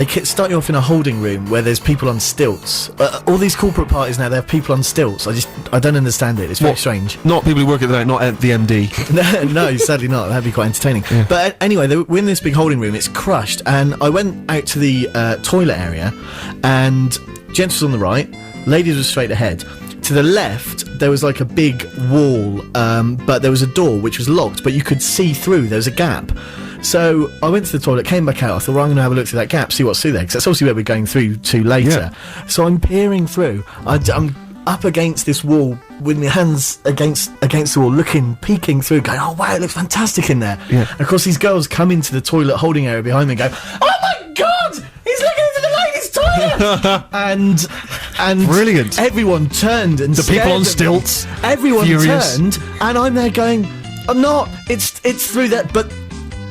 They start you off in a holding room where there's people on stilts. All these corporate parties now, they have people on stilts. I don't understand it. It's very strange. Not people who work at the night, not at the MD. No, sadly not. That'd be quite entertaining. Yeah. But anyway, we're in this big holding room. It's crushed, and I went out to the toilet area, and gents was on the right, ladies was straight ahead. To the left, there was like a big wall, but there was a door which was locked, but you could see through. There was a gap. So I went to the toilet, came back out. I thought, well, I'm going to have a look through that gap, see what's through there, because that's obviously where we're going through to later. Yeah. So I'm peering through. I'm up against this wall with my hands against the wall, peeking through, going, oh wow, it looks fantastic in there. Yeah. And of course, these girls come into the toilet holding area behind me and go, oh my God, he's looking into the ladies' toilet. and brilliant. Everyone turned and the people on stilts. Everyone furious. Turned, and I'm there going, I'm not. It's through that, but.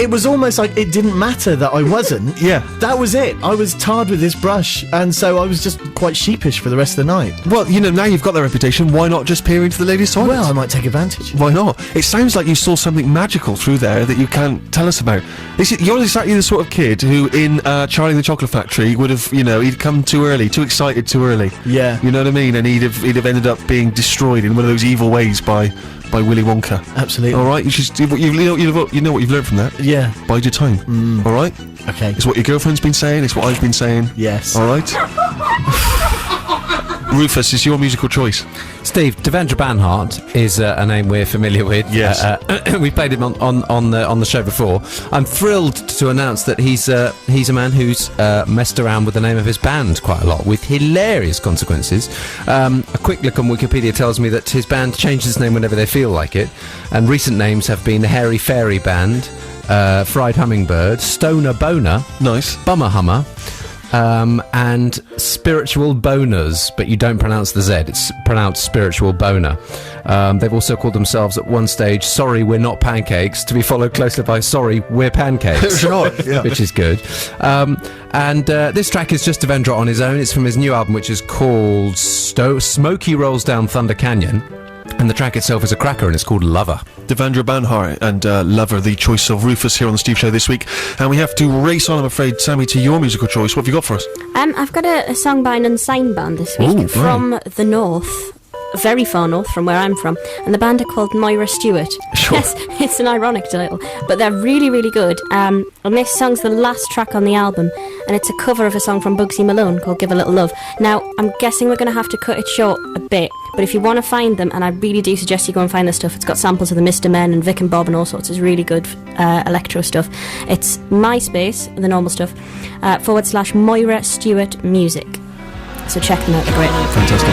It was almost like it didn't matter that I wasn't. Yeah. That was it. I was tarred with this brush, and so I was just quite sheepish for the rest of the night. Well, you know, now you've got that reputation, why not just peer into the ladies' toilet? Well, I might take advantage. Why not? It sounds like you saw something magical through there that you can't tell us about. You're exactly the sort of kid who, in Charlie and the Chocolate Factory, would have, he'd come too early, too excited too early. Yeah. You know what I mean? And he'd have ended up being destroyed in one of those evil ways by Willy Wonka. Absolutely. All right, you know what you've learned from that. Yeah. Bide your time. All right. Okay. It's what your girlfriend's been saying. It's what I've been saying. Yes. All right. Rufus, is your musical choice? Steve, Devendra Banhart is a name we're familiar with. Yes. We played him on the show before. I'm thrilled to announce that he's a man who's messed around with the name of his band quite a lot, with hilarious consequences. A quick look on Wikipedia tells me that his band changes its name whenever they feel like it, and recent names have been the Hairy Fairy Band, Fried Hummingbird, Stoner Boner, nice, Bummer Hummer, and Spiritual Boners, but you don't pronounce the Z, it's pronounced Spiritual Boner. They've also called themselves at one stage Sorry We're Not Pancakes, to be followed closely by Sorry We're Pancakes. Yeah. Which is good. And this track is just Devendra on his own. It's from his new album, which is called Smokey Rolls Down Thunder Canyon. And the track itself is a cracker, and it's called Lover. Devendra Banhart and Lover, the choice of Rufus here on the Steve Show this week. And we have to race on, I'm afraid, Sammy, to your musical choice. What have you got for us? I've got a song by an unsigned band this week from the north. Very far north from where I'm from, and the band are called Moira Stewart. Sure. Yes, it's an ironic title, but they're really, really good. And this song's the last track on the album, and it's a cover of a song from Bugsy Malone called Give a Little Love. Now, I'm guessing we're going to have to cut it short a bit, but if you want to find them, and I really do suggest you go and find this stuff, it's got samples of the Mr. Men and Vic and Bob and all sorts. It's really good electro stuff. It's MySpace, the normal stuff, / Moira Stewart Music. So check them out, they're great. Fantastic.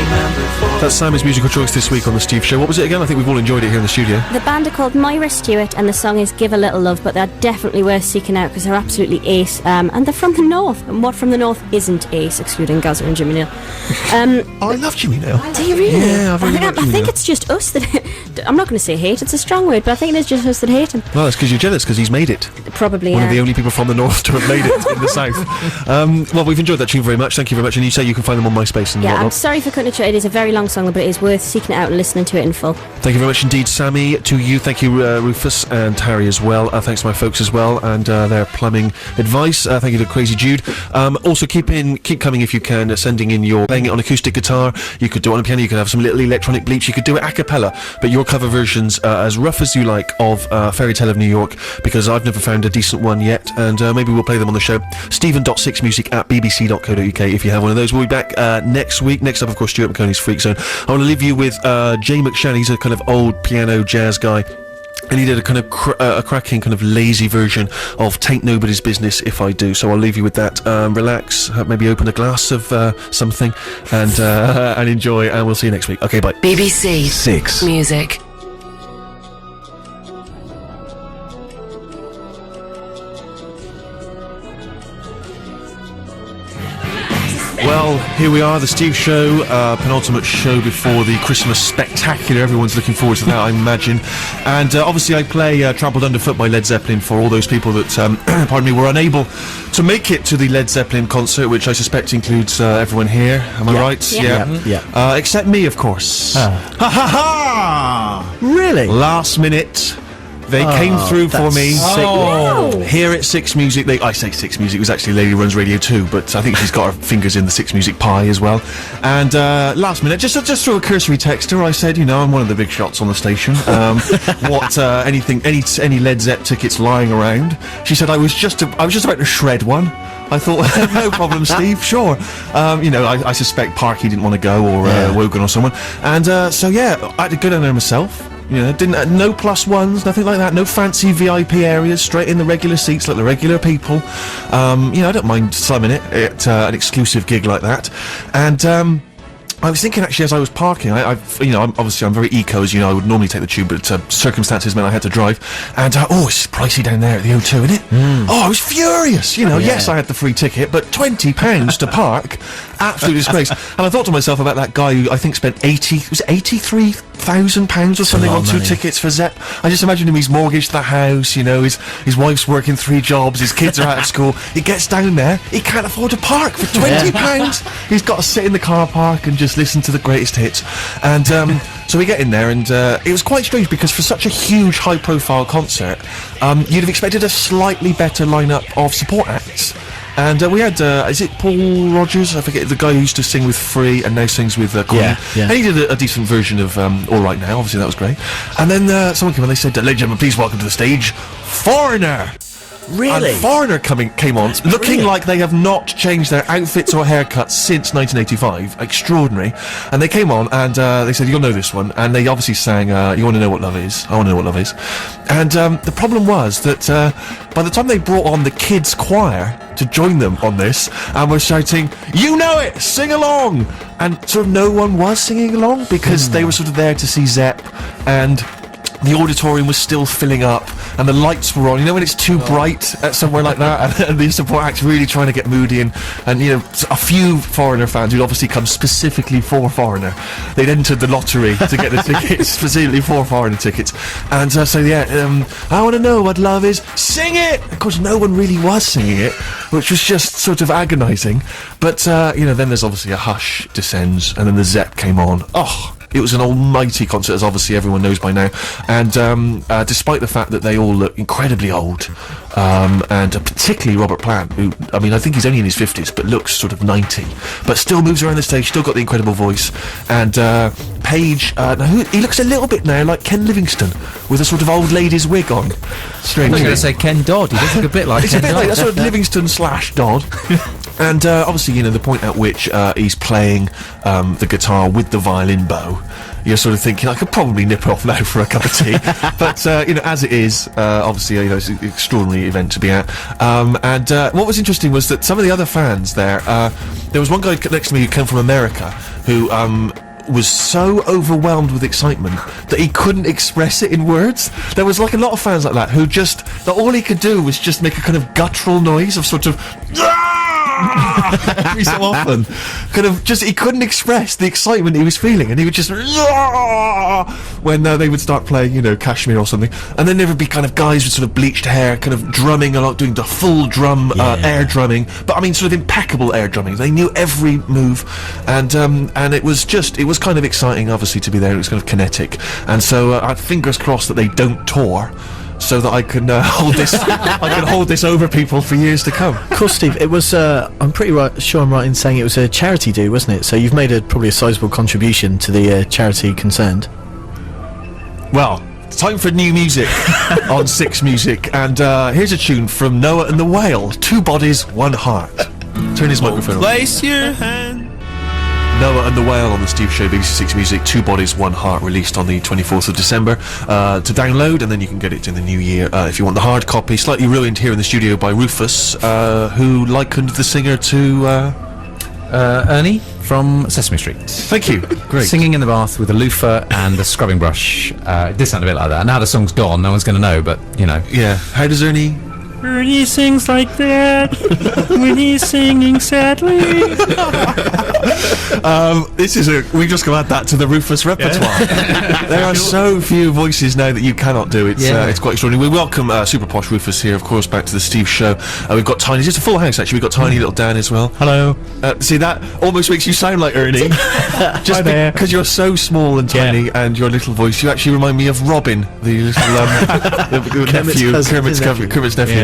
That's Sammy's musical choice this week on The Steve Show. What was it again? I think we've all enjoyed it here in the studio. The band are called Moira Stewart, and the song is Give a Little Love, but they're definitely worth seeking out because they're absolutely ace. And they're from the north, and what from the north isn't ace, excluding Gaza and Jimmy Neal. I love Jimmy Neal. Do you really? Yeah, I think it's just us that... I'm not going to say hate, it's a strong word, but I think it's just us that hate him. Well, that's because you're jealous, because he's made it. Probably, One of the only people from the north to have made it in the south. Well, we've enjoyed that tune very much. Thank you very much. And you say you can find them on MySpace and whatnot. I'm sorry for cutting it short. It is a very long song, but it is worth seeking it out and listening to it in full. Thank you very much indeed, Sammy. To you, thank you, Rufus and Harry as well. Thanks to my folks as well and their plumbing advice. Thank you to Crazy Jude. Also, keep coming if you can, sending in your playing it on acoustic guitar. You could do it on a piano. You could have some little electronic bleeps. You could do it a cappella, but your cover versions as rough as you like of Fairy Tale of New York, because I've never found a decent one yet, and maybe we'll play them on the show. Stephen.6music@bbc.co.uk if you have one of those. We'll be back next week. Next up, of course, Stuart McConey's Freak Zone. I want to leave you with Jay McShann. He's a kind of old piano jazz guy, and he did a kind of a cracking kind of lazy version of Tain't Nobody's Business If I Do. So I'll leave you with that. Relax, maybe open a glass of something, and enjoy, and we'll see you next week. Okay, bye. BBC 6 Music. Well, here we are, the Steve Show, penultimate show before the Christmas spectacular. Everyone's looking forward to that, I imagine. And obviously I play Trampled Underfoot by Led Zeppelin for all those people that, pardon me, were unable to make it to the Led Zeppelin concert, which I suspect includes everyone here. Am I right? Yeah. Except me, of course. Ha ha ha! Really? Last minute They came through for that's me. sick. Wow. Here at Six Music, I say Six Music, it was actually Lady Runs Radio 2, but I think she's got her fingers in the Six Music pie as well. And last minute, just through a cursory text to her, I said, I'm one of the big shots on the station. Any Led Zepp tickets lying around? She said I was just about to shred one. I thought, no problem, Steve, sure. I suspect Parky didn't want to go, or Wogan or someone. And so I had to go down there myself. Didn't no plus ones, nothing like that. No fancy VIP areas, straight in the regular seats like the regular people. I don't mind slumming it at an exclusive gig like that. And I was thinking actually as I was parking, I'm very eco, as you know. I would normally take the tube, but circumstances meant I had to drive. And it's pricey down there at the O2, isn't it? Oh, I was furious. Yes, I had the free ticket, but £20 to park, absolute disgrace. And I thought to myself about that guy who I think spent £83,000 or something on 2 tickets for Zepp. I just imagine him. He's mortgaged the house. His wife's working 3 jobs. His kids are out of school. He gets down there. He can't afford to park for £20. He's got to sit in the car park and just listen to the greatest hits. And so we get in there, and it was quite strange because for such a huge, high-profile concert, you'd have expected a slightly better lineup of support acts. And we had, is it Paul Rogers? I forget, the guy who used to sing with Free and now sings with Queen. Yeah. And he did a decent version of All Right Now. Obviously, that was great. And then someone came on, they said, ladies and gentlemen, please welcome to the stage, Foreigner. Really? And Foreigner came on, looking like they have not changed their outfits or haircuts since 1985. Extraordinary. And they came on, and they said, you'll know this one. And they obviously sang, You Want to Know What Love Is? I Want to Know What Love Is. And the problem was that by the time they brought on the kids' choir to join them on this, and were shouting, you know it, sing along! And sort of no one was singing along, because they were sort of there to see Zepp, and the auditorium was still filling up, and the lights were on. When it's too bright at somewhere like that, and the support act's really trying to get moody, and a few Foreigner fans who'd obviously come specifically for Foreigner, they'd entered the lottery to get the tickets specifically for Foreigner tickets, and I want to know what love is, sing it! Of course, no one really was singing it, which was just sort of agonising. But then there's obviously a hush descends, and then the Zepp came on. It was an almighty concert, as obviously everyone knows by now. And despite the fact that they all look incredibly old, and particularly Robert Plant, who, I think he's only in his 50s, but looks sort of 90, but still moves around the stage, still got the incredible voice. And Page, he looks a little bit now like Ken Livingstone, with a sort of old lady's wig on. Strangely. I was going to say Ken Dodd. He does look a bit like It's Ken a bit Dodd. like that sort of Livingstone / Dodd. And obviously, the point at which he's playing the guitar with the violin bow, you're sort of thinking, I could probably nip off now for a cup of tea. But, as it is, obviously, it's an extraordinary event to be at. And what was interesting was that some of the other fans there was one guy next to me who came from America who was so overwhelmed with excitement that he couldn't express it in words. There was like a lot of fans like that who that all he could do was just make a kind of guttural noise of sort of every so often, kind of just, he couldn't express the excitement he was feeling, and he would just when they would start playing, Kashmir or something, and then there would be kind of guys with sort of bleached hair, kind of drumming a lot, doing the full drum air drumming, but sort of impeccable air drumming. They knew every move, and it was kind of exciting, obviously, to be there. It was kind of kinetic, and so I had fingers crossed that they don't tour, so that I can hold this over people for years to come. Of course, Steve, it was, I'm pretty sure I'm right in saying it was a charity do, wasn't it? So you've made probably a sizable contribution to the charity concerned. Well, it's time for new music on Six Music, and here's a tune from Noah and the Whale, 2 Bodies, 1 Heart. Turn his microphone on. Place your hand. Noah and the Whale on the Steve Show, BBC Six Music, 2 Bodies, 1 Heart, released on the 24th of December to download, and then you can get it in the new year if you want the hard copy. Slightly ruined here in the studio by Rufus, who likened the singer to Ernie from Sesame Street. Thank you. Great. Singing in the bath with a loofah and a scrubbing brush. It did sound a bit like that. Now the song's gone, no one's going to know, but, Yeah. How does Ernie? Ernie sings like that when he's singing sadly. This is we just got to add that to the Rufus repertoire. There are so few voices now that you cannot do. It's quite extraordinary. We welcome Super Posh Rufus here, of course, back to the Steve Show. We've got Tiny, just a full house actually. We've got Tiny little Dan as well. Hello. See, that almost makes you sound like Ernie. Just there. because you're so small and tiny, and your little voice, you actually remind me of Robin, the little Kermit's nephew.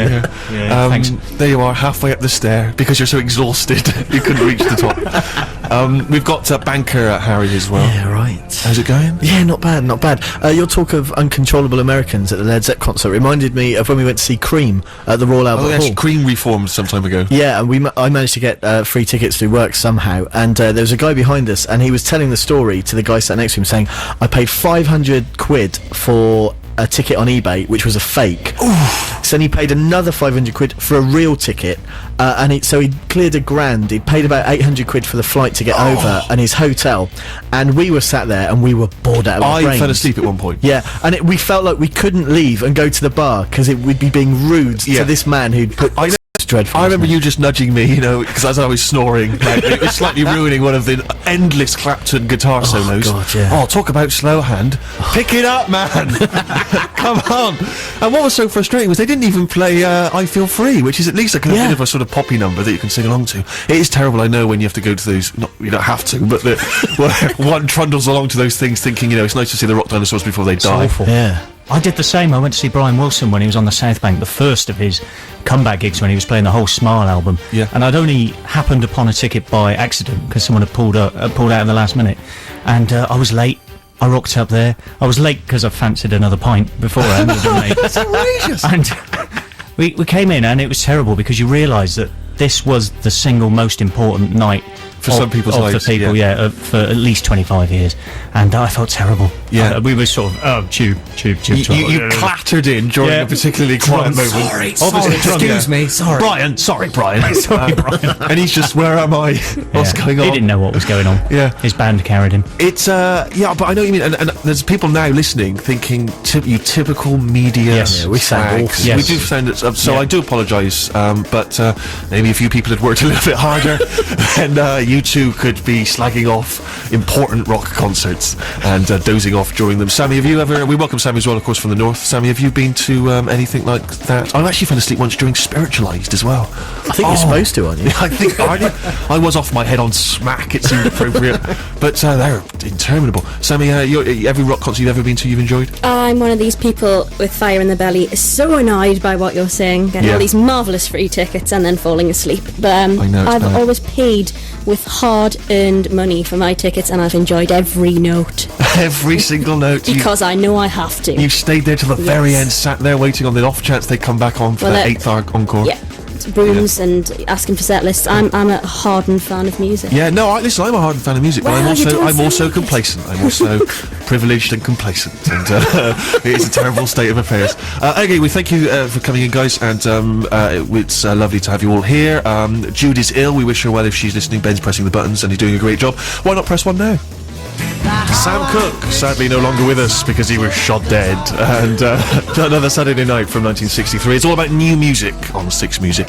Yeah, thanks. There you are, halfway up the stair, because you're so exhausted you couldn't reach the top. We've got Banker Harry as well. Yeah, right. How's it going? Yeah, not bad, not bad. Your talk of uncontrollable Americans at the Led Zeppelin concert reminded me of when we went to see Cream at the Royal Albert Hall. Actually, Cream reformed some time ago. Yeah, and I managed to get free tickets through work somehow, and there was a guy behind us, and he was telling the story to the guy sat next to him, saying, I paid 500 quid for a ticket on eBay, which was a fake. Oof. So then he paid another 500 quid for a real ticket, so he cleared £1,000. He paid about 800 quid for the flight to get over and his hotel, and we were sat there and we were bored out of our brains. I fell asleep at one point. Yeah, and we felt like we couldn't leave and go to the bar because we'd be being rude to this man who'd put... Dreadful, I remember you just nudging me, because as I was snoring, it was slightly ruining one of the endless Clapton guitar solos. God, yeah. Oh, talk about slow hand. Pick it up, man! Come on! And what was so frustrating was they didn't even play I Feel Free, which is at least a kind of bit of a sort of poppy number that you can sing along to. It is terrible, I know, when you have to go to those, you don't have to, but one trundles along to those things thinking, it's nice to see the rock dinosaurs before they die. Awful. Yeah. I did the same. I went to see Brian Wilson when he was on the South Bank, the first of his comeback gigs when he was playing the whole Smile album. Yeah. And I'd only happened upon a ticket by accident because someone had pulled out in the last minute. And I was late. I rocked up there. I was late because I fancied another pint beforehand. That's outrageous! And we came in and it was terrible because you realise that this was the single most important night for some people's lives, for people, for at least 25 years, and I felt terrible. Yeah, we were sort of tube. You clattered in during a particularly quiet moment. Excuse me, sorry. Brian, sorry, Brian. Sorry, Brian. And he's just, where am I? What's going on? He didn't know what was going on. Yeah, his band carried him. It's but I know what you mean, and there's people now listening thinking, you typical media. Yes, we sound awful. Yes. We do sound so I do apologise, but maybe a few people had worked a little bit harder, and you two could be slagging off important rock concerts and dozing off during them. Sammy, have you ever... We welcome Sammy as well, of course, from the north. Sammy, have you been to anything like that? I actually fell asleep once during Spiritualised as well. I think you're supposed to, aren't you? I think I was off my head on smack, it seemed appropriate. But they're interminable. Sammy, every rock concert you've ever been to, you've enjoyed? I'm one of these people with fire in the belly, so annoyed by what you're saying, getting all these marvellous free tickets and then falling asleep. But I've always paid with hard-earned money for my tickets, and I've enjoyed every note. Every single note. Because I know I have to. You stayed there till the very end, sat there waiting on the off chance they come back on for the 8th encore. Yeah. Rooms and asking for set lists. I'm a hardened fan of music. Yeah, no, listen, I'm a hardened fan of music, but Well, I'm also complacent. I'm also privileged and complacent, and it is a terrible state of affairs. Okay, we thank you for coming in, guys, and it's lovely to have you all here. Jude is ill. We wish her well if she's listening. Ben's pressing the buttons, and he's doing a great job. Why not press one now? Sam Cooke, sadly no longer with us because he was shot dead, and another Saturday night from 1963. It's all about new music on Six Music.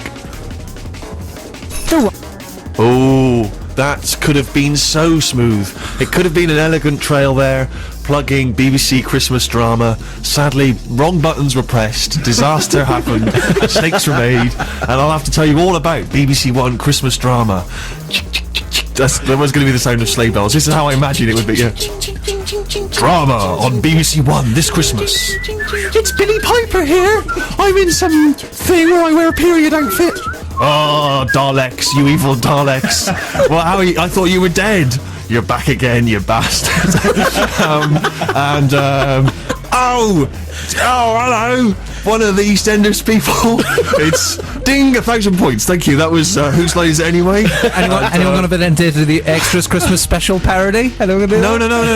Oh, that could have been so smooth. It could have been an elegant trail there, plugging BBC Christmas drama. Sadly, wrong buttons were pressed, disaster happened, mistakes were made, and I'll have to tell you all about BBC One Christmas drama. That was going to be the sound of sleigh bells. This is how I imagine it would be, yeah. Drama on BBC One this Christmas. It's Billy Piper here. I'm in some thing where I wear a period outfit. Oh, Daleks, you evil Daleks. Well, Howie, I thought you were dead. You're back again, you bastard. Oh, hello. One of the EastEnders people. It's ding, 1,000 points. Thank you. That was Whose Line Is It Anyway? Anyone going to be then did the Extras Christmas special parody? No.